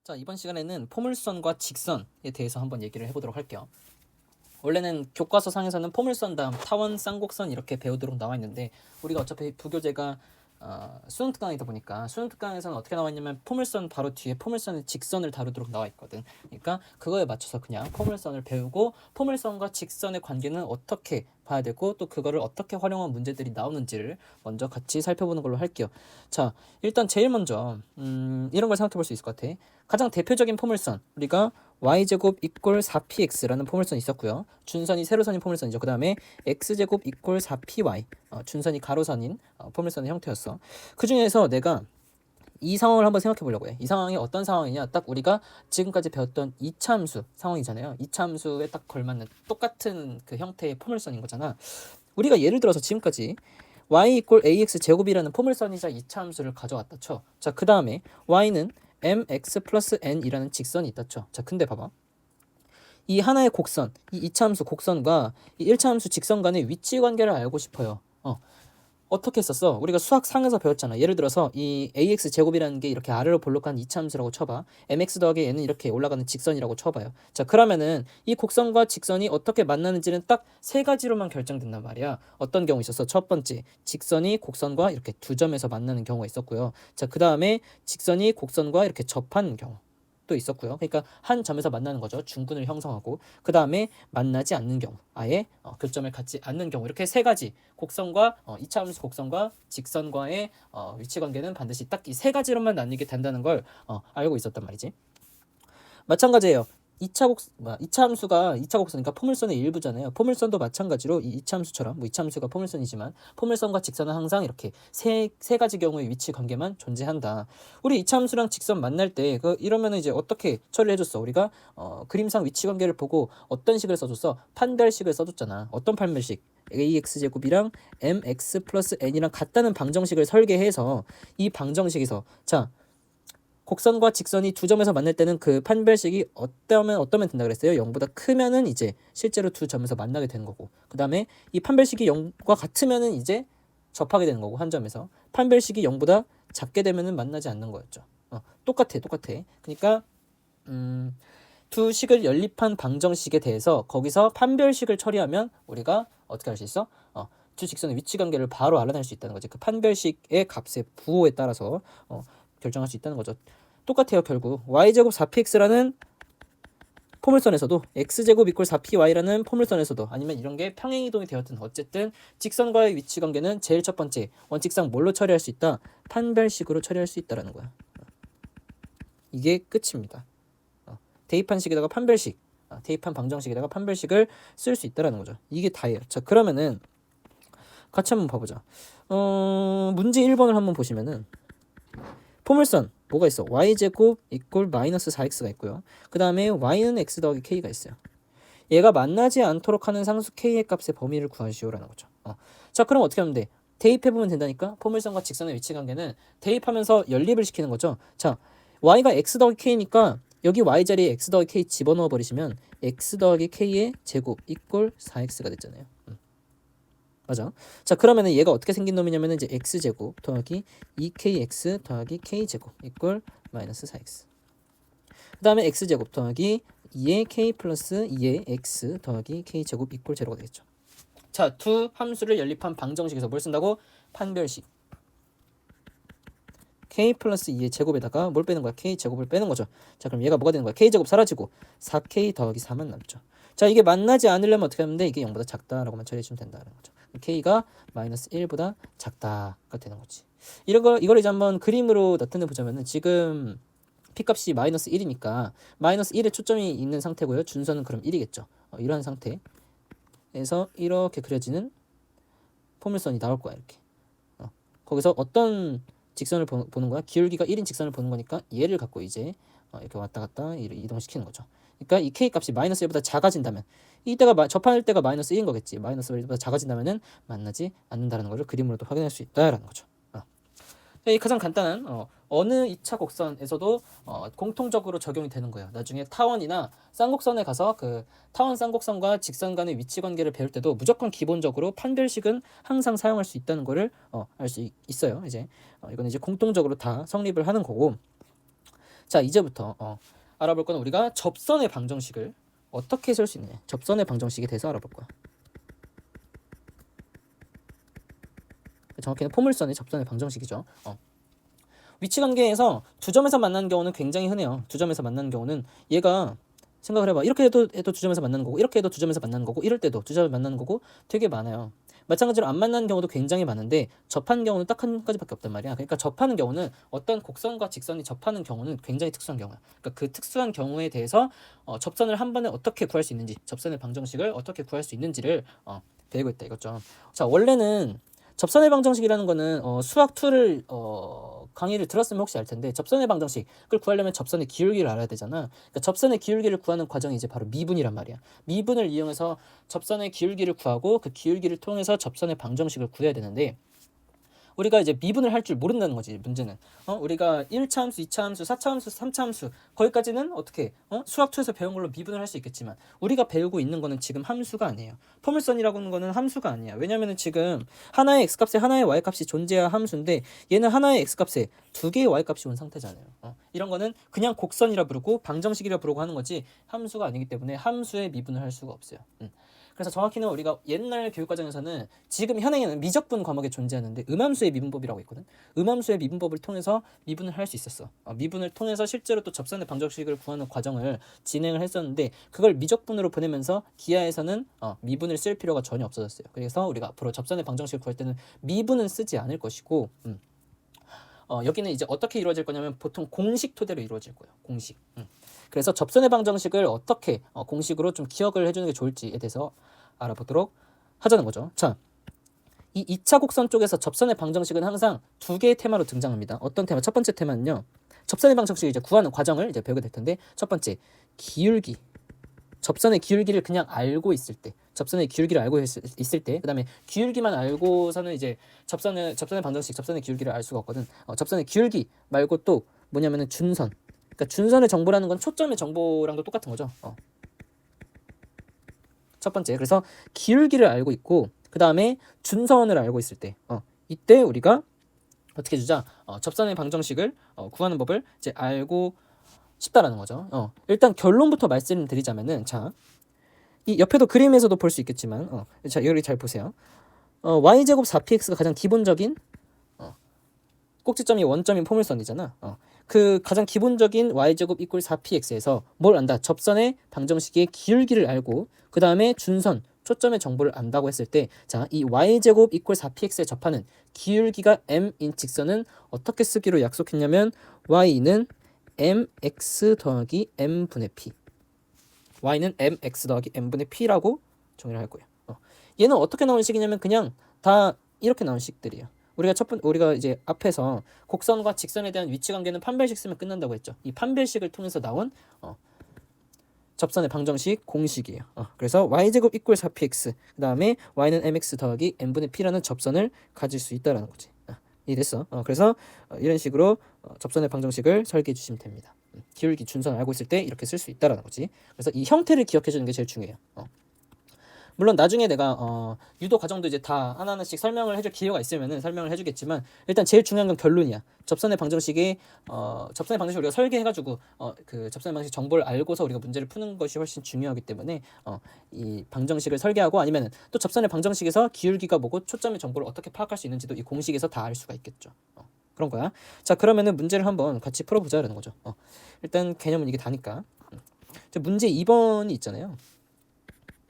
자, 이번 시간에는 포물선과 직선에 대해서 한번 얘기를 해보도록 할게요. 원래는 교과서 상에서는 포물선 다음 타원, 쌍곡선 이렇게 배우도록 나와 있는데 우리가 어차피 부교재가 수능 특강이다 보니까 수능 특강에서는 어떻게 나와 있냐면 포물선 바로 뒤에 포물선의 직선을 다루도록 나와 있거든. 그러니까 그거에 맞춰서 그냥 포물선을 배우고 포물선과 직선의 관계는 어떻게 봐야 되고 또 그거를 어떻게 활용한 문제들이 나오는지를 먼저 같이 살펴보는 걸로 할게요. 자, 일단 제일 먼저 이런 걸 생각해 볼 수 있을 것 같아. 가장 대표적인 포물선 우리가 y제곱 이꼴 4px라는 포물선이 있었고요. 준선이 세로선인 포물선이죠. 그 다음에 x제곱 이꼴 4py 준선이 가로선인 포물선의 형태였어. 그 중에서 내가 이 상황을 한번 생각해 보려고 해. 이 상황이 어떤 상황이냐? 딱 우리가 지금까지 배웠던 이차함수 상황이잖아요. 이차함수에 딱 걸맞는 똑같은 그 형태의 포물선인 거잖아. 우리가 예를 들어서 지금까지 y 이꼴 ax 제곱이라는 포물선이자 이차함수를 가져왔다 쳐. 자, 그 다음에 y는 mx 플러스 n이라는 직선이 있다 쳐. 자, 근데 봐봐. 이 하나의 곡선, 이 이차함수 곡선과 이 일차함수 직선 간의 위치 관계를 알고 싶어요. 어떻게 했었어? 우리가 수학 상에서 배웠잖아. 예를 들어서 이 ax 제곱이라는 게 이렇게 아래로 볼록한 이차함수라고 쳐봐. mx 더하기 n은 이렇게 올라가는 직선이라고 쳐봐요. 자, 그러면은 이 곡선과 직선이 어떻게 만나는지는 딱 세 가지로만 결정된단 말이야. 어떤 경우 있었어? 첫 번째, 직선이 곡선과 이렇게 두 점에서 만나는 경우가 있었고요. 자, 그 다음에 직선이 곡선과 이렇게 접하는 경우. 또 있었고요. 그러니까 한 점에서 만나는 거죠. 중근을 형성하고 그 다음에 만나지 않는 경우, 아예 교점을 갖지 않는 경우, 이렇게 세 가지 곡선과 이차함수 곡선과 직선과의 위치 관계는 반드시 딱 이 세 가지로만 나뉘게 된다는 걸 알고 있었단 말이지. 마찬가지예요. 2차 함수가 2차 곡선이니까 포물선의 일부잖아요. 포물선도 마찬가지로 이 2차 함수처럼 뭐 2차 함수가 포물선이지만 포물선과 직선은 항상 이렇게 세 가지 경우의 위치 관계만 존재한다. 우리 2차 함수랑 직선 만날 때 이러면은 이제 어떻게 처리를 해줬어? 우리가 그림상 위치 관계를 보고 어떤 식을 써줬어? 판별식을 써줬잖아. 어떤 판별식? ax제곱이랑 mx 플러스 n이랑 같다는 방정식을 설계해서 이 방정식에서 자, 곡선과 직선이 두 점에서 만날 때는 그 판별식이 어떠면 된다 그랬어요. 0보다 크면은 이제 실제로 두 점에서 만나게 되는 거고, 그 다음에 이 판별식이 0과 같으면은 이제 접하게 되는 거고, 한 점에서 판별식이 0보다 작게 되면은 만나지 않는 거였죠. 똑같아. 그러니까 두 식을 연립한 방정식에 대해서 거기서 판별식을 처리하면 우리가 어떻게 할 수 있어? 두 직선의 위치 관계를 바로 알아낼 수 있다는 거지. 그 판별식의 값의 부호에 따라서 결정할 수 있다는 거죠. 똑같아요. 결국 y제곱 4px라는 포물선에서도 x제곱 이꼴 4py라는 포물선에서도 아니면 이런 게 평행이동이 되었든 어쨌든 직선과의 위치 관계는 제일 첫 번째 원칙상 뭘로 처리할 수 있다? 판별식으로 처리할 수 있다라는 거야. 이게 끝입니다. 대입한 식에다가 판별식, 대입한 방정식에다가 판별식을 쓸 수 있다라는 거죠. 이게 다예요. 자, 그러면은 같이 한번 봐보자. 문제 1번을 한번 보시면은 포물선 뭐가 있어? y제곱 이꼴 마이너스 4x가 있고요. 그 다음에 y는 x 더하기 k가 있어요. 얘가 만나지 않도록 하는 상수 k의 값의 범위를 구하시오라는 거죠. 자, 그럼 어떻게 하면 돼? 대입해보면 된다니까? 포물선과 직선의 위치 관계는 대입하면서 연립을 시키는 거죠. 자, y가 x 더하기 k니까 여기 y 자리에 x 더하기 k 집어넣어 버리시면 x 더하기 k의 제곱 이꼴 4x가 됐잖아요. 맞아. 자, 그러면은 얘가 어떻게 생긴 놈이냐면은 이제 x제곱 더하기 2kx 더하기 k제곱 이꼴 마이너스 4x. 그 다음에 x제곱 더하기 2의 k 플러스 2의 x 더하기 k제곱 이꼴 제로가 되겠죠. 자, 두 함수를 연립한 방정식에서 뭘 쓴다고? 판별식. k 플러스 2의 제곱에다가 뭘 빼는 거야? k제곱을 빼는 거죠. 자, 그럼 얘가 뭐가 되는 거야? k제곱 사라지고 4k 더하기 4만 남죠. 자, 이게 만나지 않으려면 어떻게 하면 돼? 이게 0보다 작다라고만 처리해주면 된다는 거죠. k가 마이너스 1보다 작다가 되는 거지. 이걸 이제 한번 그림으로 나타내 보자면은 지금 p값이 마이너스 1이니까 마이너스 1에 초점이 있는 상태고요. 준선은 그럼 1이겠죠. 이러한 상태에서 이렇게 그려지는 포물선이 나올 거야. 이렇게. 거기서 어떤 직선을 보는 거야? 기울기가 1인 직선을 보는 거니까 얘를 갖고 이제 이렇게 왔다 갔다 이동시키는 거죠. 그러니까 이 k 값이 마이너스 1보다 작아진다면 이때가 접할 때가 마이너스 1인 거겠지. 마이너스 1보다 작아진다면은 만나지 않는다는 것을 그림으로도 확인할 수 있다라는 거죠. 이 가장 간단한 어느 2차 곡선에서도 공통적으로 적용이 되는 거예요. 나중에 타원이나 쌍곡선에 가서 그 타원 쌍곡선과 직선 간의 위치 관계를 배울 때도 무조건 기본적으로 판별식은 항상 사용할 수 있다는 거를 알 수 있어요. 이제 이건 이제 공통적으로 다 성립을 하는 거고. 자, 이제부터 알아볼 거는 우리가 접선의 방정식을 어떻게 쓸 수 있느냐. 접선의 방정식에 대해서 알아볼 거야. 정확히는 포물선의 접선의 방정식이죠. 위치관계에서 두 점에서 만나는 경우는 굉장히 흔해요. 두 점에서 만나는 경우는 얘가 생각을 해봐. 이렇게 해도 두 점에서 만나는 거고, 이렇게 해도 두 점에서 만나는 거고, 이럴 때도 두 점에서 만나는 거고 되게 많아요. 마찬가지로 안 만나는 경우도 굉장히 많은데 접하는 경우는 딱 한 가지밖에 없단 말이야. 그러니까 접하는 경우는 어떤 곡선과 직선이 접하는 경우는 굉장히 특수한 경우야. 그러니까 그 특수한 경우에 대해서 접선을 한 번에 어떻게 구할 수 있는지, 접선의 방정식을 어떻게 구할 수 있는지를 배우고 있다 이거죠. 자, 원래는 접선의 방정식이라는 거는 수학 2를 강의를 들었으면 혹시 알 텐데 접선의 방정식을 구하려면 접선의 기울기를 알아야 되잖아. 그러니까 접선의 기울기를 구하는 과정이 이제 바로 미분이란 말이야. 미분을 이용해서 접선의 기울기를 구하고 그 기울기를 통해서 접선의 방정식을 구해야 되는데 우리가 이제 미분을 할 줄 모른다는 거지. 문제는 우리가 1차 함수, 2차 함수, 4차 함수, 3차 함수 거기까지는 어떻게 수학 2에서 배운 걸로 미분을 할 수 있겠지만 우리가 배우고 있는 거는 지금 함수가 아니에요. 포물선이라고 하는 거는 함수가 아니야. 왜냐면은 지금 하나의 x값에 하나의 y값이 존재해야 함수인데 얘는 하나의 x값에 두 개의 y값이 온 상태잖아요. 이런 거는 그냥 곡선이라 부르고 방정식이라 부르고 하는 거지 함수가 아니기 때문에 함수에 미분을 할 수가 없어요. 그래서 정확히는 우리가 옛날 교육과정에서는 지금 현행에는 미적분 과목에 존재하는데 음함수의 미분법이라고 있거든. 음함수의 미분법을 통해서 미분을 할 수 있었어. 미분을 통해서 실제로 또 접선의 방정식을 구하는 과정을 진행을 했었는데 그걸 미적분으로 보내면서 기하에서는 미분을 쓸 필요가 전혀 없어졌어요. 그래서 우리가 앞으로 접선의 방정식을 구할 때는 미분은 쓰지 않을 것이고 여기는 이제 어떻게 이루어질 거냐면 보통 공식 토대로 이루어질 거예요. 공식. 그래서 접선의 방정식을 어떻게 공식으로 좀 기억을 해주는 게 좋을지에 대해서 알아보도록 하자는 거죠. 자, 이 2차 곡선 쪽에서 접선의 방정식은 항상 두 개의 테마로 등장합니다. 어떤 테마? 첫 번째 테마는요. 접선의 방정식을 이제 구하는 과정을 이제 배우게 될 텐데 첫 번째, 기울기. 접선의 기울기를 그냥 알고 있을 때, 접선의 기울기를 알고 있을 때, 그다음에 기울기만 알고서는 이제 접선의 방정식, 접선의 기울기를 알 수가 없거든. 접선의 기울기 말고 또 뭐냐면은 준선. 그러니까 준선의 정보라는 건 초점의 정보랑도 똑같은 거죠. 첫 번째, 그래서 기울기를 알고 있고, 그 다음에 준선을 알고 있을 때, 이때 우리가 어떻게 주자? 접선의 방정식을 구하는 법을 이제 알고 싶다라는 거죠. 일단 결론부터 말씀드리자면은 자, 이 옆에도 그림에서도 볼 수 있겠지만 자, 여기 잘 보세요. y제곱 4px가 가장 기본적인 꼭지점이 원점인 포물선이잖아. 그 가장 기본적인 y제곱 이퀄 4px에서 뭘 안다? 접선의 방정식의 기울기를 알고 그 다음에 준선, 초점의 정보를 안다고 했을 때 자, 이 y제곱 이퀄 4px에 접하는 기울기가 m인 직선은 어떻게 쓰기로 약속했냐면 y는 mx 더하기 m분의 p y는 mx 더하기 m분의 p라고 정의를 할 거예요. 얘는 어떻게 나오는 식이냐면 그냥 다 이렇게 나온 식들이에요. 우리가 이제 앞에서 곡선과 직선에 대한 위치 관계는 판별식 쓰면 끝난다고 했죠. 이 판별식을 통해서 나온 접선의 방정식 공식이에요. 그래서 y제곱 이퀄 4px 그 다음에 y는 mx 더하기 m분의 p라는 접선을 가질 수 있다라는 거지. 이해됐어? 그래서 이런 식으로 접선의 방정식을 설계해 주시면 됩니다. 기울기 준선 알고 있을 때 이렇게 쓸 수 있다라는 거지. 그래서 이 형태를 기억해 주는 게 제일 중요해요. 물론 나중에 내가 유도 과정도 이제 다 하나하나씩 설명을 해줄 기회가 있으면은 설명을 해주겠지만 일단 제일 중요한 건 결론이야. 접선의 방정식을 우리가 설계해가지고 그 접선의 방정식 정보를 알고서 우리가 문제를 푸는 것이 훨씬 중요하기 때문에 이 방정식을 설계하고 아니면은 또 접선의 방정식에서 기울기가 뭐고 초점의 정보를 어떻게 파악할 수 있는지도 이 공식에서 다 알 수가 있겠죠. 그런 거야. 자, 그러면은 문제를 한번 같이 풀어보자라는 거죠. 일단 개념은 이게 다니까. 문제 2번이 있잖아요.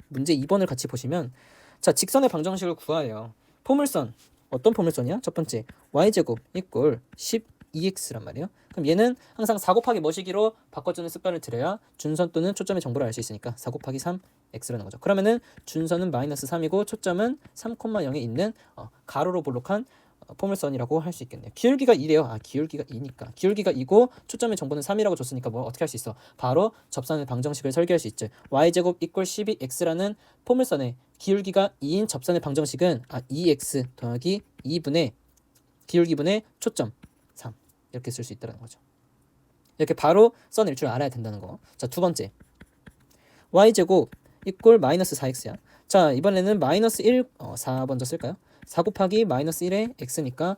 문제 2번을 같이 보시면 자, 직선의 방정식을 구하래요. 포물선, 어떤 포물선이야? 첫 번째, y제곱 이꼴 12x란 말이에요. 그럼 얘는 항상 4 곱하기 뭐시기로 바꿔주는 습관을 들여야 준선 또는 초점의 정보를 알 수 있으니까 4 곱하기 3x라는 거죠. 그러면은 준선은 마이너스 3이고 초점은 3,0에 있는 가로로 볼록한 포물선이라고 할 수 있겠네요. 기울기가 2래요. 기울기가 2니까. 기울기가 2고 초점의 정보는 3이라고 줬으니까 뭐 어떻게 할 수 있어? 바로 접선의 방정식을 설계할 수 있죠. y제곱 이퀄 12x라는 포물선의 기울기가 2인 접선의 방정식은 2x 더하기 2분의 기울기분의 초점 3 이렇게 쓸 수 있다는 거죠. 이렇게 바로 써낼 줄 알아야 된다는 거. 자, 두 번째. y제곱 이퀄 마이너스 4x야. 자, 이번에는 마이너스 1, 4 먼저 쓸까요? 4 곱하기 마이너스 1의 x니까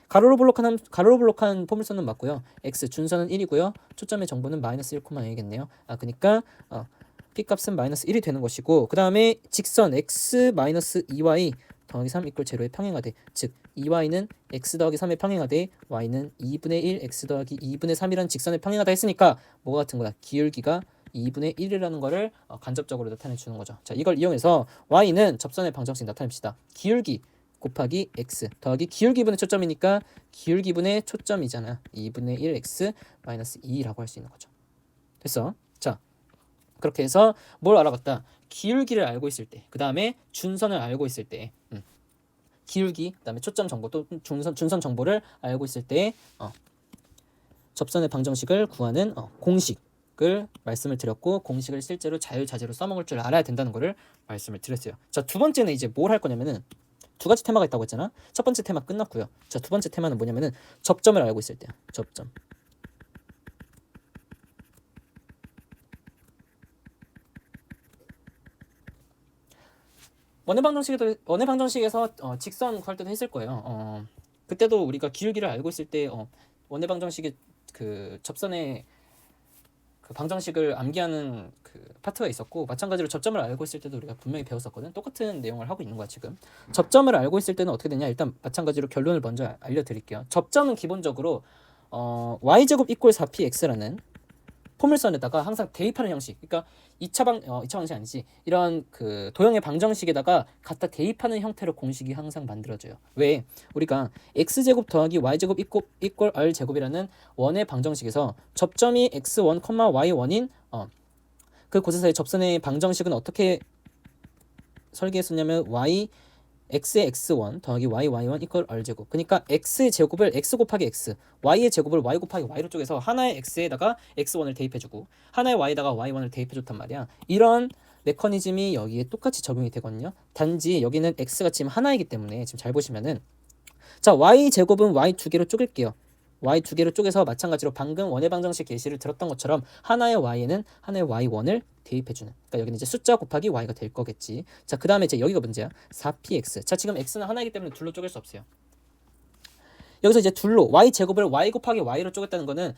가로로 블록한 포물선은 맞고요. x 준선은 1이고요. 초점의 정보는 마이너스 1,0이겠네요. 그러니까 p 값은 마이너스 1이 되는 것이고, 그 다음에 직선 x 마이너스 2y 더하기 3 이퀄 제로의 평행하되, 즉 2y는 x 더하기 3의 평행하되 y는 2분의 1 x 더하기 2분의 3이라는 직선의 평행하다 했으니까 뭐가 같은 거다? 기울기가 2분의 1이라는 거를 간접적으로 나타내 주는 거죠. 자, 이걸 이용해서 y는 접선의 방정식 나타냅시다. 기울기 곱하기 x 더하기 기울기분의 초점이니까 기울기분의 초점이잖아. 2분의 1 x 마이너스 2라고 할 수 있는 거죠. 됐어? 자, 그렇게 해서 뭘 알아봤다? 기울기를 알고 있을 때, 그 다음에 준선을 알고 있을 때, 기울기, 그 다음에 초점 정보, 또 준선 정보를 알고 있을 때 접선의 방정식을 구하는 공식을 말씀을 드렸고, 공식을 실제로 자유자재로 써먹을 줄 알아야 된다는 거를 말씀을 드렸어요. 자, 두 번째는 이제 뭘 할 거냐면은 두 가지 테마가 있다고 했잖아. 첫 번째 테마 끝났고요. 자, 두 번째 테마는 뭐냐면은 접점을 알고 있을 때야. 접점. 원의 방정식에서 직선 구할 때도 했을 거예요. 그때도 우리가 기울기를 알고 있을 때 원의 방정식의 그 접선의 그 방정식을 암기하는 그 파트가 있었고, 마찬가지로 접점을 알고 있을 때도 우리가 분명히 배웠었거든. 똑같은 내용을 하고 있는 거야 지금. 접점을 알고 있을 때는 어떻게 되냐? 일단 마찬가지로 결론을 먼저 알려드릴게요. 접점은 기본적으로 y제곱 이퀄 4px라는 포물선에다가 항상 대입하는 형식. 그러니까 2차 방정식 아니지. 이런 그 도형의 방정식에다가 갖다 대입하는 형태로 공식이 항상 만들어져요. 왜? 우리가 x제곱 더하기 y제곱 이퀄 r제곱이라는 원의 방정식에서 접점이 x1, y1인 그 곳에서의 접선의 방정식은 어떻게 설계했었냐면 x의 x1 더하기 y1 이퀄 r제곱. 그러니까 x의 제곱을 x 곱하기 x, y의 제곱을 y 곱하기 y로 쪼개서 하나의 x에다가 x1을 대입해주고 하나의 y에다가 y1을 대입해줬단 말이야. 이런 메커니즘이 여기에 똑같이 적용이 되거든요. 단지 여기는 x가 지금 하나이기 때문에 지금 잘 보시면은, 자, y 제곱은 y 두 개로 쪼갤게요. y 두 개로 쪼개서 마찬가지로 방금 원의 방정식 예시를 들었던 것처럼 하나의 y에는 하나의 y1을 대입해주는, 그러니까 여기는 이제 숫자 곱하기 y가 될 거겠지. 자, 그 다음에 이제 여기가 문제야. 4px. 자, 지금 x는 하나이기 때문에 둘로 쪼갤 수 없어요. 여기서 이제 둘로 y 제곱을 y 곱하기 y로 쪼갰다는 거는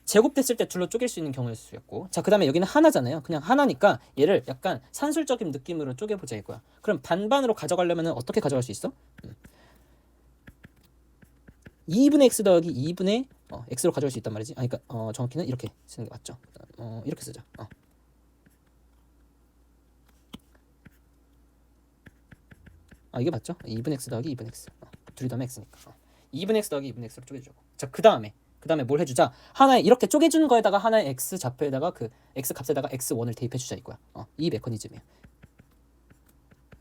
제곱됐을 때 둘로 쪼갤 수 있는 경우일 수 있고, 자, 그 다음에 여기는 하나잖아요. 그냥 하나니까 얘를 약간 산술적인 느낌으로 쪼개보자 이거야. 그럼 반반으로 가져가려면 어떻게 가져갈 수 있어? 2분의 x 더하기 2분의 x로 가져올 수 있단 말이지. 그러니까 정확히는 이렇게 쓰는 게 맞죠. 이렇게 쓰자. 이게 맞죠? 2분의 x 더하기 2분의 x. 둘이 더하면 x니까. 2분의 x 더하기 2분의 x로 쪼개주고. 자, 그 다음에 뭘 해주자? 하나의 이렇게 쪼개준 거에다가 하나의 x 좌표에다가 그 x 값에다가 x1을 대입해주자 이거야. 이 메커니즘이야.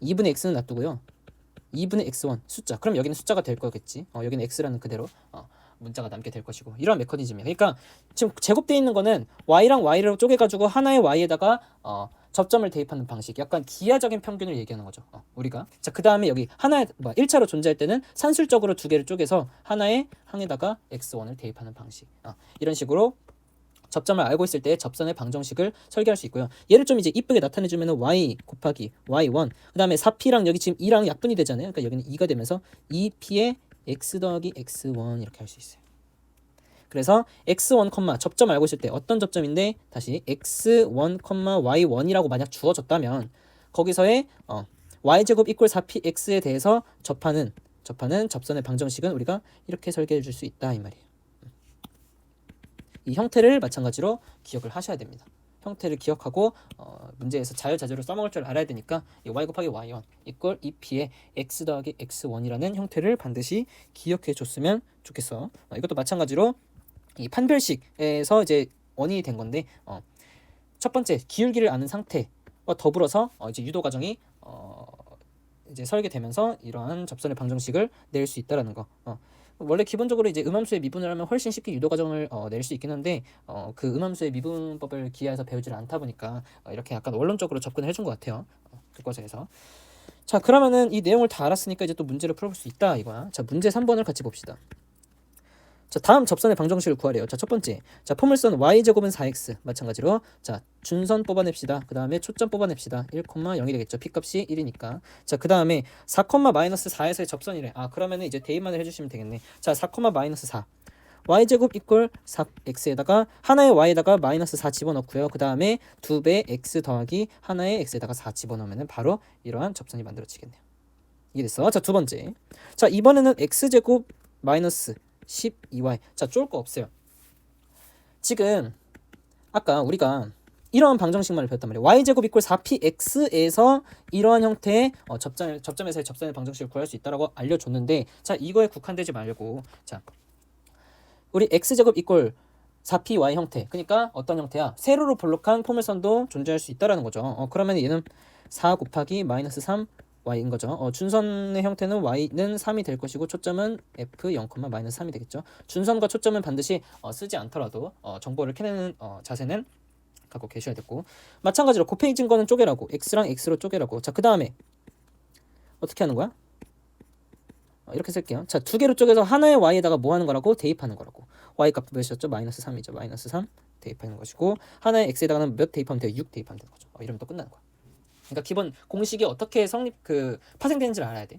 2분의 x는 놔두고요. 2분의 x1 숫자. 그럼 여기는 숫자가 될 거겠지. 여기는 x라는 그대로 문자가 남게 될 것이고, 이런 메커니즘이야. 그러니까 지금 제곱되어 있는 거는 y랑 y로 쪼개가지고 하나의 y에다가 접점을 대입하는 방식. 약간 기하적인 평균을 얘기하는 거죠. 우리가. 자, 그 다음에 여기 하나의 1차로 존재할 때는 산술적으로 두 개를 쪼개서 하나의 항에다가 x1을 대입하는 방식. 이런 식으로 접점을 알고 있을 때 접선의 방정식을 설계할 수 있고요. 얘를 좀 이제 이쁘게 나타내주면 y 곱하기 y1, 그 다음에 4p랑 여기 지금 2랑 약분이 되잖아요. 그러니까 여기는 2가 되면서 2p의 x 더하기 x1 이렇게 할 수 있어요. 그래서 x1, 접점 알고 있을 때 어떤 접점인데, 다시 x1, y1이라고 만약 주어졌다면 거기서의 y제곱 이퀄 4px에 대해서 접하는 접선의 방정식은 우리가 이렇게 설계해 줄 수 있다 이 말이에요. 이 형태를 마찬가지로 기억을 하셔야 됩니다. 형태를 기억하고 문제에서 자유자재로 써먹을 줄 알아야 되니까 이 y 곱하기 y1 이퀄 2p의 x 더하기 x1이라는 형태를 반드시 기억해 줬으면 좋겠어. 이것도 마찬가지로 이 판별식에서 이제 원인이 된 건데, 첫 번째 기울기를 아는 상태와 더불어서 이제 유도 과정이 이제 설계되면서 이러한 접선의 방정식을 낼 수 있다라는 거. 원래 기본적으로 이제 음함수의 미분을 하면 훨씬 쉽게 유도 과정을 낼 수 있긴 한데, 그 음함수의 미분법을 기하에서 배우지를 않다 보니까 이렇게 약간 원론적으로 접근을 해준 것 같아요. 교과서에서. 자, 그러면은 이 내용을 다 알았으니까 이제 또 문제를 풀어볼 수 있다 이거야. 자, 문제 3번을 같이 봅시다. 자, 다음 접선의 방정식을 구하래요. 자, 첫 번째. 자, 포물선 y제곱은 4x. 마찬가지로. 자, 준선 뽑아냅시다. 그 다음에 초점 뽑아냅시다. 1,0이 되겠죠. p값이 1이니까. 자, 그 다음에 4,-4에서의 접선이래. 아, 그러면은 이제 대입만을 해주시면 되겠네. 자, 4,-4. y제곱 이꼴 4x에다가 하나의 y에다가 마이너스 4 집어넣고요. 그 다음에 2배 x 더하기 하나의 x에다가 4 집어넣으면 바로 이러한 접선이 만들어지겠네요. 이게 됐어. 자, 두 번째. 자, 이번에는 x제곱 마이너스 12y. 자, 쫄 거 없어요. 지금 아까 우리가 이러한 방정식만을 배웠단 말이에요. y제곱 이꼴 4px에서 이러한 형태의 접점에서의 접선의 방정식을 구할 수 있다라고 알려줬는데, 자, 이거에 국한되지 말고, 자, 우리 x제곱 이꼴 4py 형태. 그러니까 어떤 형태야? 세로로 볼록한 포물선도 존재할 수 있다라는 거죠. 그러면 얘는 4 곱하기 마이너스 3y인 거죠. 준선의 형태는 y는 3이 될 것이고 초점은 f 0, 마이너스 3이 되겠죠. 준선과 초점은 반드시 쓰지 않더라도 정보를 캐내는 자세는 갖고 계셔야 됐고, 마찬가지로 곱해진 거는 쪼개라고, x랑 x로 쪼개라고. 자, 그 다음에 어떻게 하는 거야? 이렇게 쓸게요. 자, 두 개로 쪼개서 하나의 y에다가 뭐 하는 거라고? 대입하는 거라고. y 값 몇이었죠? 마이너스 3이죠. 마이너스 3 대입하는 것이고, 하나의 x에다가는 몇 대입하면 돼요? 6 대입하면 되는 거죠. 이러면 또 끝나는 거야. 그러니까 기본 공식이 어떻게 파생되는지를 알아야 돼.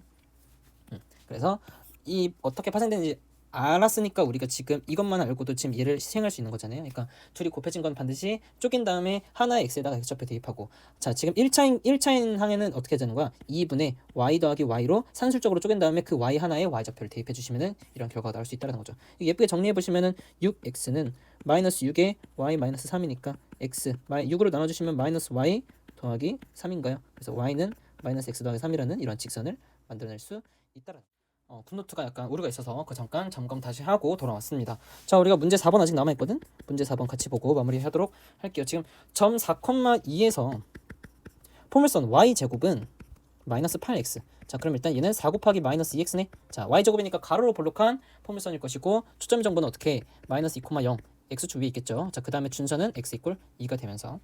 그래서 이 어떻게 파생되는지 알았으니까 우리가 지금 이것만 알고도 지금 얘를 시행할 수 있는 거잖아요. 그러니까 둘이 곱해진 건 반드시 쪼갠 다음에 하나의 x에다가 x좌표 대입하고, 자, 지금 1차인 항에는 어떻게 되는 거야? 2분의 y 더하기 y로 산술적으로 쪼갠 다음에 그 y 하나에 y좌표를 대입해 주시면은 이런 결과가 나올 수 있다는 거죠. 예쁘게 정리해 보시면은 6x는 마이너스 6에 y 마이너스 3이니까 x 6으로 나눠주시면 마이너스 y 더하기 3인가요? 그래서 y는 마이너스 x 더하기 3이라는 이런 직선을 만들어낼 수 있다는. 굿노트가 약간 오류가 있어서 그 잠깐 점검 다시 하고 돌아왔습니다. 자, 우리가 문제 4번 아직 남아있거든? 문제 4번 같이 보고 마무리하도록 할게요. 지금 점 4,2에서 포물선 y제곱은 마이너스 8x. 자, 그럼 일단 얘는 4 곱하기 마이너스 2x네. 자, y제곱이니까 가로로 볼록한 포물선일 것이고, 초점 정보는 어떻게? 마이너스 2,0 x축 위에 있겠죠. 자, 그 다음에 준선은 x 이꼴 2가 되면서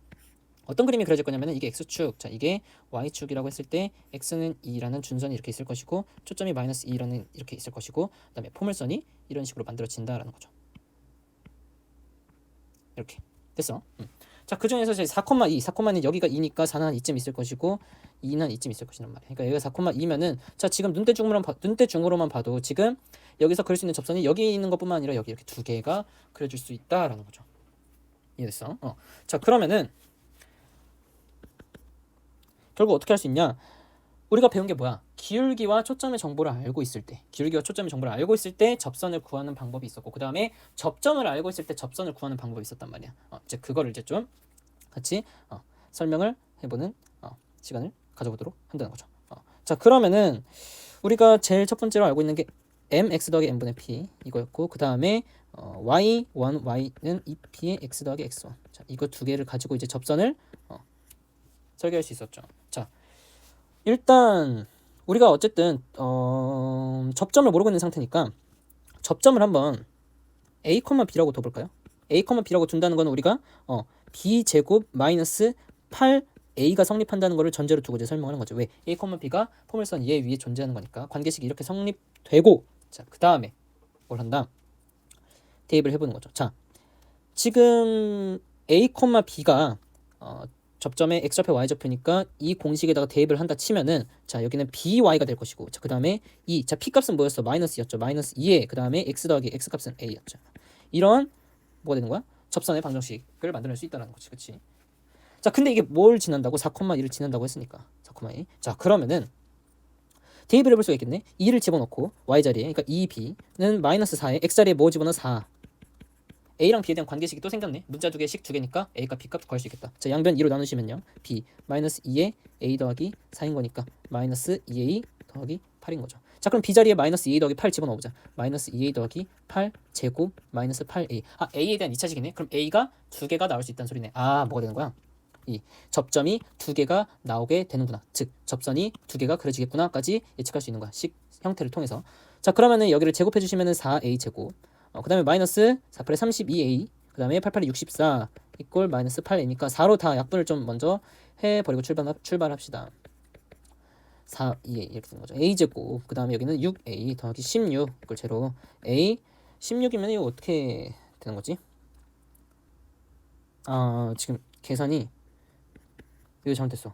어떤 그림이 그려질 거냐면은 이게 x축, 자, 이게 y축이라고 했을 때 x는 2라는 준선이 이렇게 있을 것이고, 초점이 마이너스 2라는 이렇게 있을 것이고, 그 다음에 포물선이 이런 식으로 만들어진다라는 거죠. 이렇게 됐어. 자, 그 중에서 이제 4,2, 4,2는 여기가 2니까 4는 한 이쯤 있을 것이고 2는 이쯤 있을 것이란 말이야. 그러니까 여기가 4,2면은 자, 지금 눈대중으로만 봐도 지금 여기서 그릴 수 있는 접선이 여기 있는 것뿐만 아니라 여기 이렇게 두 개가 그려질 수 있다라는 거죠. 이해됐어? 자, 그러면은 결국 어떻게 할 수 있냐? 우리가 배운 게 뭐야? 기울기와 초점의 정보를 알고 있을 때, 접선을 구하는 방법이 있었고, 그 다음에 접점을 알고 있을 때 접선을 구하는 방법이 있었단 말이야. 이제 그거를 이제 좀 같이 설명을 해보는 시간을 가져보도록 한다는 거죠. 자, 그러면은 우리가 제일 첫 번째로 알고 있는 게 mx 더하기 n분의 p 이거였고, 그 다음에 y1, y는 2p의 x 더하기 x1. 자, 이거 두 개를 가지고 이제 접선을 설계할 수 있었죠. 자, 일단 우리가 어쨌든 접점을 모르고 있는 상태니까 접점을 한번 a, b라고 둬볼까요? a, b라고 둔다는 건 우리가 b제곱 마이너스 8a가 성립한다는 것을 전제로 두고 이제 설명하는 거죠. 왜? a, b가 포물선 얘 위에 존재하는 거니까 관계식이 이렇게 성립되고, 자, 그 다음에 뭘 한다? 대입을 해보는 거죠. 자, 지금 a, b가 접점의 x좌표 y좌표니까 이 공식에다가 대입을 한다 치면은, 자, 여기는 by가 될 것이고, 자, 그 다음에 2, 자, p값은 뭐였어? 마이너스였죠. 마이너스 2에 그 다음에 x 더하기 x값은 a였죠. 이런 뭐가 되는 거야? 접선의 방정식을 만들어낼 수 있다는 거지. 그치? 자, 근데 이게 뭘 지난다고? 4,2를 지난다고 했으니까 4,2. 자, 그러면은 대입을 해볼 수가 있겠네. 2를 집어넣고 y자리에, 그러니까 2b는 마이너스 4에 x자리에 뭐 집어넣어? 4. a랑 b에 대한 관계식이 또 생겼네. 문자 두 개씩 두 개니까 a값 b값 구할 수 있겠다. 자, 양변 2로 나누시면요, b 마이너스 2에 a 더하기 4인 거니까 마이너스 2a 더하기 8인 거죠. 자, 그럼 b자리에 마이너스 2a 더하기 8 집어넣어보자. 마이너스 2a 더하기 8 제곱 마이너스 8a. a에 대한 2차식이네. 그럼 a가 두 개가 나올 수 있다는 소리네. 뭐가 되는 거야? 이 접점이 두 개가 나오게 되는구나. 즉, 접선이 두 개가 그려지겠구나까지 예측할 수 있는 거야. 식 형태를 통해서. 자, 그러면은 여기를 제곱해 주시면은 4a 제곱, 그 다음에 마이너스 4팔에 32a, 그 다음에 88에 64 이꼴 마이너스 8a니까 4로 다 약분을 좀 먼저 해버리고 출발합시다. 4, 2a 이렇게 되는 거죠. a 제곱, 그 다음에 여기는 6a 더하기 16 이걸 제로, a 16이면 이거 어떻게 되는 거지? 지금 계산이 이거 잘못됐어.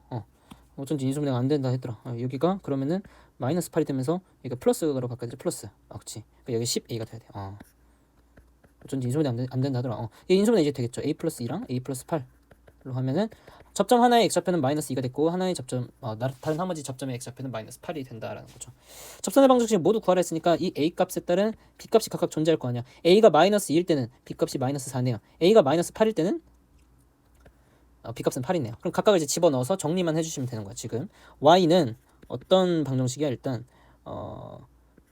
어쩐지 인수분해가 안 된다 했더라. 여기가 그러면은 마이너스 8이 되면서 이거 플러스로 바꿔야지. 플러스. 그렇지. 그러니까 여기 10a가 돼야 돼. 어쩐지 인수분해 안 된다 하더라. 이 인수분해 이제 되겠죠. a 플러스 2랑 a 플러스 8로 하면은 접점 하나의 x좌표는 마이너스 2가 됐고 하나의 접점 다른 나머지 접점의 x좌표는 마이너스 8이 된다라는 거죠. 접선의 방정식 모두 구하라 했으니까 이 a 값에 따른 b 값이 각각 존재할 거 아니야. a가 마이너스 2일 때는 b 값이 마이너스 4네요. a가 마이너스 8일 때는 b값은 8이네요. 그럼 각각을 이제 집어넣어서 정리만 해주시면 되는 거야. 지금 y는 어떤 방정식이야? 일단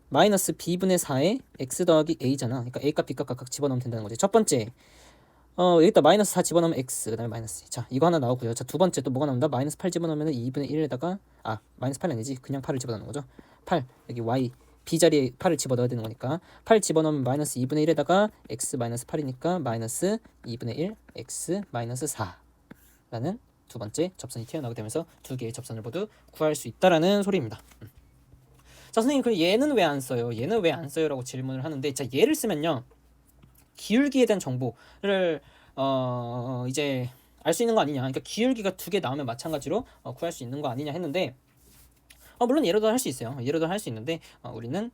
마이너스 b분의 4에 x 더하기 a잖아. 그러니까 a 값 b 값 각각 집어넣으면 된다는 거지. 첫 번째 여기다 마이너스 4 집어넣으면 x 그 다음에 마이너스 2. 자 이거 하나 나오고요. 자 두 번째 또 뭐가 나온다? 마이너스 8 집어넣으면 2분의 1에다가 마이너스 8이 아니지. 그냥 8을 집어넣는 거죠. 8 여기 y b 자리에 8을 집어넣어야 되는 거니까 8 집어넣으면 마이너스 2분의 1에다가 x 마이너스 8이니까 마이너스 2분의 1 x 마이너스 4 라는 두 번째 접선이 튀어나오게 되면서 두 개의 접선을 모두 구할 수 있다라는 소리입니다. 자 선생님 그럼 얘는 왜 안 써요? 얘는 왜 안 써요? 라고 질문을 하는데 자 얘를 쓰면요 기울기에 대한 정보를 이제 알 수 있는 거 아니냐. 그러니까 기울기가 두 개 나오면 마찬가지로 구할 수 있는 거 아니냐 했는데 물론 예로도 할 수 있어요. 예로도 할 수 있는데 우리는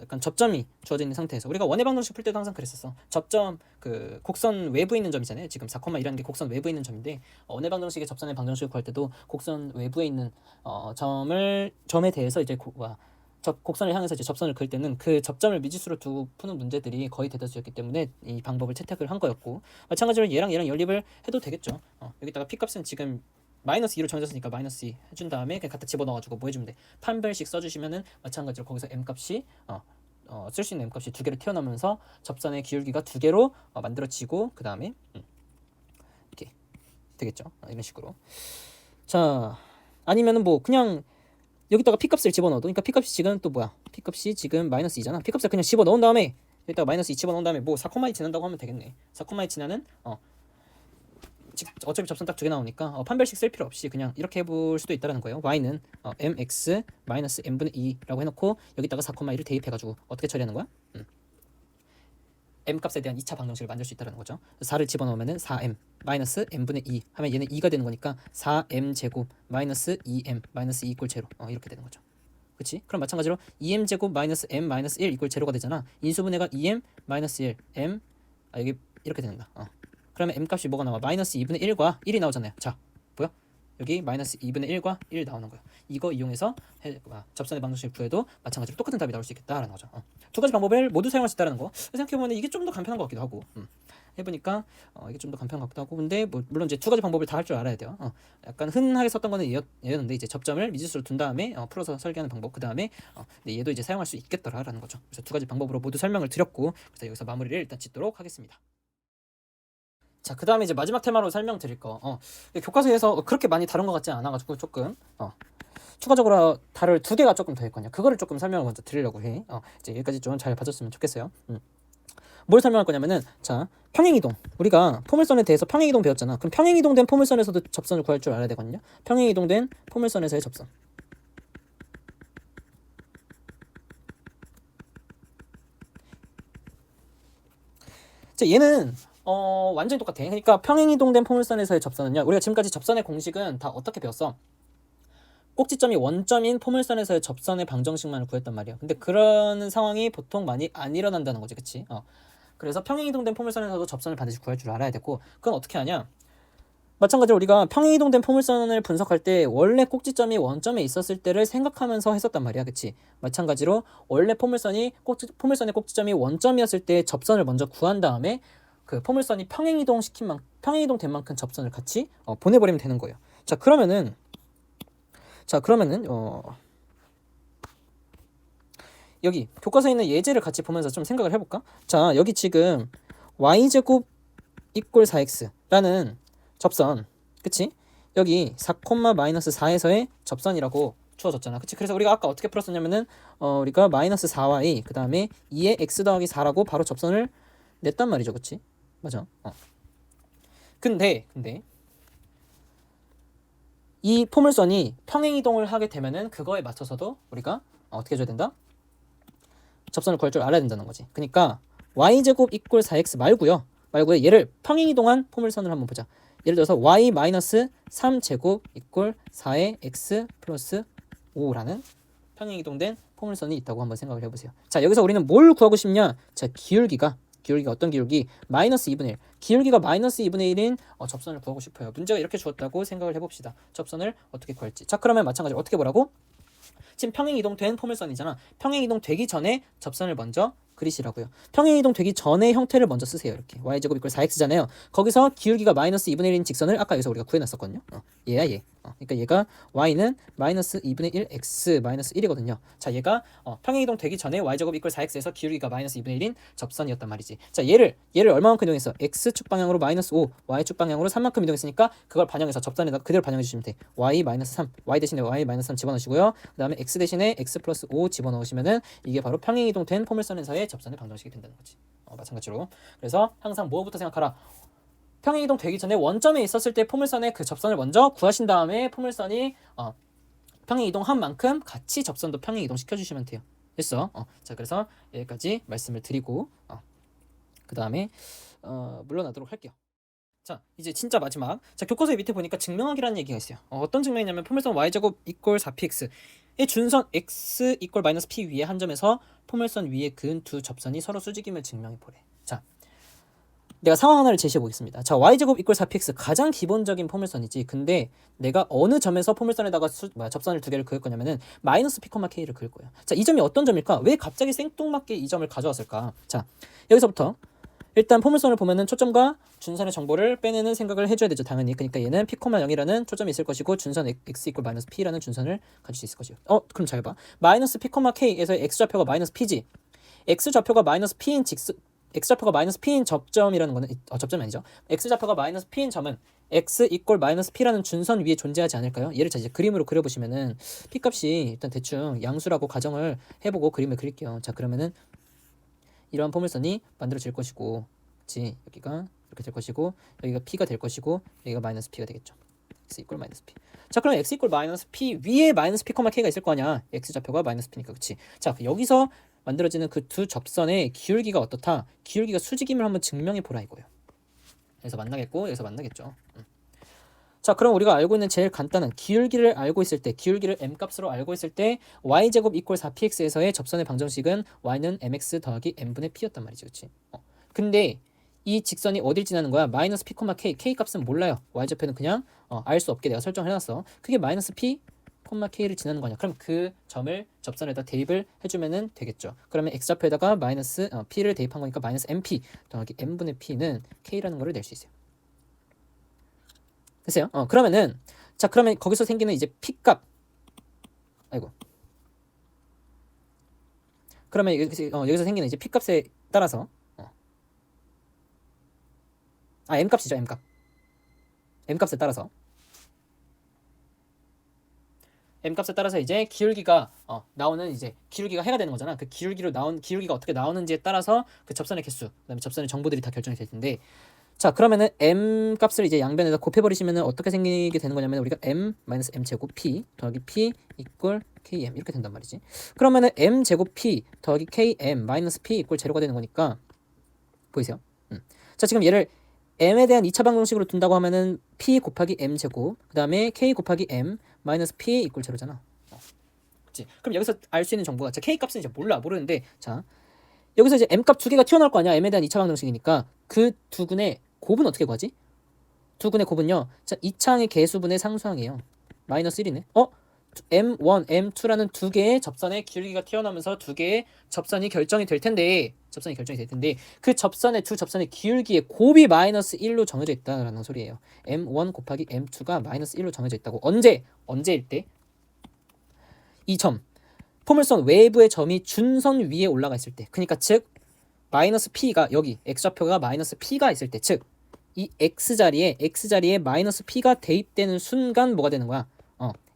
약간 접점이 주어져 있는 상태에서 우리가 원의 방정식 풀 때도 항상 그랬었어. 접점 그 곡선 외부에 있는 점이잖아요. 지금 4,1이라는 게 곡선 외부에 있는 점인데 원의 방정식의 접선의 방정식을 구할 때도 곡선 외부에 있는 점에 대해서 이제 곡선을 향해서 이제 접선을 그을 때는 그 접점을 미지수로 두고 푸는 문제들이 거의 대다수였기 때문에 이 방법을 채택을 한 거였고 마찬가지로 얘랑 연립을 해도 되겠죠. 여기다가 p 값은 지금 마이너스 2로 정해졌으니까 마이너스 2 해준 다음에 그냥 갖다 집어넣어가지고 뭐 해주면 돼. 판별식 써주시면은 마찬가지로 거기서 m값이 쓸 수 있는 m값이 두 개로 튀어나오면서 접선의 기울기가 두 개로 만들어지고 그 다음에 이렇게 되겠죠. 이런 식으로. 자 아니면은 뭐 그냥 여기다가 p값을 집어넣어도 그러니까 p값이 지금 또 뭐야? p값이 지금 마이너스 2잖아. p값을 그냥 집어넣은 다음에 여기다가 마이너스 2 집어넣은 다음에 뭐 4,2 지난다고 하면 되겠네. 4,2 지나는 어차피 접선 딱 두 개 나오니까 판별식 쓸 필요 없이 그냥 이렇게 해볼 수도 있다는 거예요. y는 mx 마이너스 m분의 2라고 해놓고 여기다가 4,1을 대입해가지고 어떻게 처리하는 거야? m값에 대한 2차 방정식을 만들 수 있다는 거죠. 4를 집어넣으면 4m 마이너스 m분의 2 하면 얘는 2가 되는 거니까 4m 제곱 마이너스 2m 마이너스 2 이꼴 제로 이렇게 되는 거죠. 그치? 그럼 마찬가지로 2m 제곱 마이너스 m 마이너스 1 이꼴 제로가 되잖아. 인수분해가 2m 마이너스 1 m 여기 이렇게 된다. 그러면 m값이 뭐가 나와? 마이너스 2분의 1과 1이 나오잖아요. 자 보여? 여기 마이너스 2분의 1과 1 나오는 거예요. 이거 이용해서 접선의 방정식을 구해도 마찬가지로 똑같은 답이 나올 수 있겠다라는 거죠. 두 가지 방법을 모두 사용할 수 있다는 거. 생각해보면 이게 좀 더 간편한 것 같기도 하고 해보니까 이게 좀 더 간편한 것 같기도 하고 근데 물론 이제 두 가지 방법을 다 할 줄 알아야 돼요. 약간 흔하게 썼던 거는 얘였는데 이제 접점을 미지수로 둔 다음에 풀어서 설계하는 방법 그 다음에 얘도 이제 사용할 수 있겠더라라는 거죠. 그래서 두 가지 방법으로 모두 설명을 드렸고 그래서 여기서 마무리를 일단 짓도록 하겠습니다. 자, 그 다음에 이제 마지막 테마로 설명드릴 거. 교과서에서 그렇게 많이 다룬 것 같지 않아가지고 조금 추가적으로 다룰 두 개가 조금 더 있거든요. 그거를 조금 설명을 먼저 드리려고 해. 이제 여기까지 좀 잘 봐줬으면 좋겠어요. 뭘 설명할 거냐면은 자 평행이동 우리가 포물선에 대해서 평행이동 배웠잖아. 그럼 평행이동된 포물선에서도 접선을 구할 줄 알아야 되거든요. 평행이동된 포물선에서의 접선. 자 얘는 완전히 똑같아. 그러니까 평행이동된 포물선에서의 접선은요. 우리가 지금까지 접선의 공식은 다 어떻게 배웠어? 꼭지점이 원점인 포물선에서의 접선의 방정식만을 구했단 말이야. 근데 그런 상황이 보통 많이 안 일어난다는 거지, 그치? 그래서 평행이동된 포물선에서도 접선을 반드시 구할 줄 알아야 되고 그건 어떻게 하냐? 마찬가지로 우리가 평행이동된 포물선을 분석할 때 원래 꼭지점이 원점에 있었을 때를 생각하면서 했었단 말이야, 그치? 마찬가지로 원래 포물선의 꼭지점이 원점이었을 때 접선을 먼저 구한 다음에 그 포물선이 평행이동된 만큼 접선을 같이 보내버리면 되는 거예요. 자 그러면은 여기 교과서에 있는 예제를 같이 보면서 좀 생각을 해볼까? 자 여기 지금 y제곱 이꼴 4x라는 접선 그치? 여기 4,-4에서의 접선이라고 주어졌잖아. 그치? 그래서 우리가 아까 어떻게 풀었었냐면은 우리가 마이너스 4와 a 그 다음에 2의 x 더하기 4라고 바로 접선을 냈단 말이죠. 그치? 맞아. 근데 이 포물선이 평행이동을 하게 되면은 그거에 맞춰서도 우리가 어떻게 해줘야 된다? 접선을 구할 줄 알아야 된다는 거지. 그러니까 y제곱 이꼴 4x 말고요. 얘를 평행이동한 포물선을 한번 보자. 예를 들어서 y 마이너스 3제곱 이꼴 4의 x 플러스 5라는 평행이동된 포물선이 있다고 한번 생각을 해보세요. 자, 여기서 우리는 뭘 구하고 싶냐? 자, 기울기가 어떤 기울기? 마이너스 2분의 1. 기울기가 마이너스 2분의 1인 접선을 구하고 싶어요. 문제가 이렇게 주었다고 생각을 해봅시다. 접선을 어떻게 구할지. 자, 그러면 마찬가지로 어떻게 보라고? 지금 평행이동된 포물선이잖아. 평행이동되기 전에 접선을 먼저 그리시라고요. 평행이동되기 전에 형태를 먼저 쓰세요. 이렇게 y제곱 이꼴 4x잖아요. 거기서 기울기가 마이너스 2분의 1인 직선을 아까 여기서 우리가 구해놨었거든요. 얘야 얘. 그러니까 얘가 y는 마이너스 2분의 1 x 마이너스 1이거든요. 자, 얘가 평행이동되기 전에 y제곱 이꼴 4x에서 기울기가 마이너스 2분의 1인 접선이었단 말이지. 자, 얘를 얼마만큼 이동했어? x축 방향으로 마이너스 5, y축 방향으로 3만큼 이동했으니까 그걸 반영해서 접선에다 그대로 반영해 주시면 돼. y 마이너스 3, y 대신에 y 마이너스 3 집어넣으시고요. 그 다음에 x 대신에 x 플러스 5 집어넣으시면은 이게 바로 평행이동된 포물선에서의 접선을 방정식이 된다는 거지. 마찬가지로. 그래서 항상 뭐부터 생각하라. 평행이동 되기 전에 원점에 있었을 때 포물선의 그 접선을 먼저 구하신 다음에 포물선이 평행이동한 만큼 같이 접선도 평행이동 시켜주시면 돼요. 됐어? 자, 그래서 여기까지 말씀을 드리고 그 다음에 물러나도록 할게요. 자, 이제 진짜 마지막. 자, 교과서의 밑에 보니까 증명하기라는 얘기가 있어요. 어떤 증명이냐면 포물선 y제곱 이꼴 4px의 준선 x 이꼴 마이너스 p 위에 한 점에서 포물선 위에 그은 두 접선이 서로 수직임을 증명해 보래. 자, 내가 상황 하나를 제시해 보겠습니다. 자, y제곱 이꼴 4px 가장 기본적인 포물선이지. 근데 내가 어느 점에서 포물선에다가 접선을 두 개를 그을 거냐면은 마이너스 p, k를 그을 거예요. 자, 이 점이 어떤 점일까? 왜 갑자기 생뚱맞게 이 점을 가져왔을까? 자, 여기서부터 일단 포물선을 보면은 초점과 준선의 정보를 빼내는 생각을 해줘야 되죠. 당연히. 그러니까 얘는 p, 0이라는 초점이 있을 것이고 준선 x 이꼴 마이너스 p라는 준선을 가질 수 있을 것이고. 그럼 잘 봐. 마이너스 p, k에서 x좌표가 마이너스 p지. x좌표가 마이너스 p인 x좌표가 마이너스 p인 접점이라는 거는 접점이 아니죠. x좌표가 마이너스 p인 점은 x 이꼴 마이너스 p라는 준선 위에 존재하지 않을까요? 얘를 자 이제 그림으로 그려보시면은 p 값이 일단 대충 양수라고 가정을 해보고 그림을 그릴게요. 자, 그러면은 이러한 포물선이 만들어질 것이고, 그치? 여기가 이렇게 될 것이고, 여기가 p가 될 것이고, 여기가 마이너스 p가 되겠죠. x 이꼴 마이너스 p. 자, 그럼 x 이꼴 마이너스 p 위에 마이너스 p, k가 있을 거 아니야? x 좌표가 마이너스 p니까, 그치? 자, 여기서 만들어지는 그 두 접선의 기울기가 어떻다? 기울기가 수직임을 한번 증명해 보라 이거예요. 여기서 만나겠고, 여기서 만나겠죠. 자, 그럼 우리가 알고 있는 제일 간단한 기울기를 알고 있을 때, 기울기를 m 값으로 알고 있을 때 y제곱 이꼴 4px에서의 접선의 방정식은 y는 mx 더하기 m분의 p였단 말이지, 그치? 근데 이 직선이 어딜 지나는 거야? 마이너스 p, k 값은 몰라요. y좌표는 그냥 알 수 없게 내가 설정을 해놨어. 그게 마이너스 p, k를 지나는 거냐? 그럼 그 점을 접선에다 대입을 해주면은 되겠죠. 그러면 x좌표에다가 마이너스 p를 대입한 거니까 마이너스 mp 더하기 m분의 p는 k라는 거를 낼 수 있어요. 됐어요? 그러면은 자, 그러면 거기서 생기는 이제 p 값, 그러면 여기서 생기는 이제 p 값에 따라서 m 값이죠. m 값에 따라서 이제 기울기가 나오는 이제 기울기가 해가 되는 거잖아. 그 기울기가 어떻게 나오는지에 따라서 그 접선의 개수, 그다음에 접선의 정보들이 다 결정이 될 텐데. 자, 그러면은 m 값을 이제 양변에다 곱해버리시면은 어떻게 생기게 되는 거냐면 우리가 m 마이너스 m 제곱 p 더하기 p 이꼴 km 이렇게 된단 말이지. 그러면은 m 제곱 p 더하기 km 마이너스 p 이꼴 제로가 되는 거니까 보이세요? 자, 지금 얘를 m에 대한 2차 방정식으로 둔다고 하면은 p 곱하기 m 제곱 그 다음에 k 곱하기 m 마이너스 p 이꼴 제로잖아. 그치? 그럼 여기서 알 수 있는 정보가 자, k 값은 이제 모르는데 자, 여기서 이제 m 값 두 개가 튀어나올 거 아니야. m에 대한 2차 방정식이니까 그 두 군의 곱은 어떻게 구하지? 두 군의 곱은요. 자, 2차항의 개수분의 상수항이에요. 마이너스 1이네. m1, m2라는 두 개의 접선의 기울기가 튀어나오면서 두 개의 접선이 결정이 될 텐데 그 접선의 두 접선의 기울기의 곱이 마이너스 1로 정해져 있다라는 소리예요. m1 곱하기 m2가 마이너스 1로 정해져 있다고. 언제일 때? 이 점. 포물선 외부의 점이 준선 위에 올라가 있을 때. 그러니까 즉 마이너스 p가 여기 x좌표가 마이너스 p가 있을 때, 즉 이 x자리에 마이너스 p가 대입되는 순간 뭐가 되는 거야?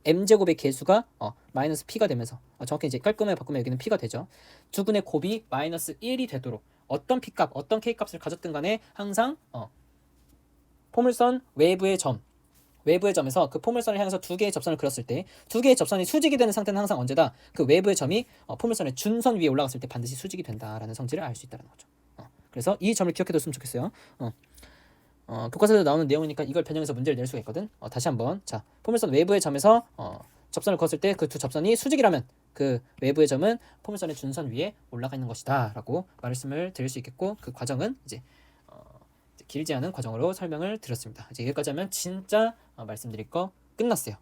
m제곱의 개수가 마이너스 p가 되면서 정확히 이제 깔끔하게 바꾸면 여기는 p가 되죠. 두 군의 곱이 마이너스 1이 되도록 어떤 p값, 어떤 k값을 가졌든 간에 항상 포물선 외부의 점에서 그 포물선을 향해서 두 개의 접선을 그렸을 때 두 개의 접선이 수직이 되는 상태는 항상 언제다? 그 외부의 점이 포물선의 준선 위에 올라갔을 때 반드시 수직이 된다라는 성질을 알 수 있다는 거죠. 그래서 이 점을 기억해뒀으면 좋겠어요. 교과서에도 나오는 내용이니까 이걸 변형해서 문제를 낼 수가 있거든. 다시 한번 자 포물선 외부의 점에서 접선을 그었을 때 그 두 접선이 수직이라면 그 외부의 점은 포물선의 준선 위에 올라가 있는 것이다 라고 말씀을 드릴 수 있겠고, 그 과정은 이제 길지 않은 과정으로 설명을 드렸습니다. 이제 여기까지 하면 진짜 말씀드릴 거 끝났어요.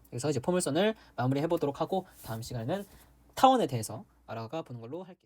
그래서 이제 포물선을 마무리해 보도록 하고 다음 시간에는 타원에 대해서 알아가 보는 걸로 할게요.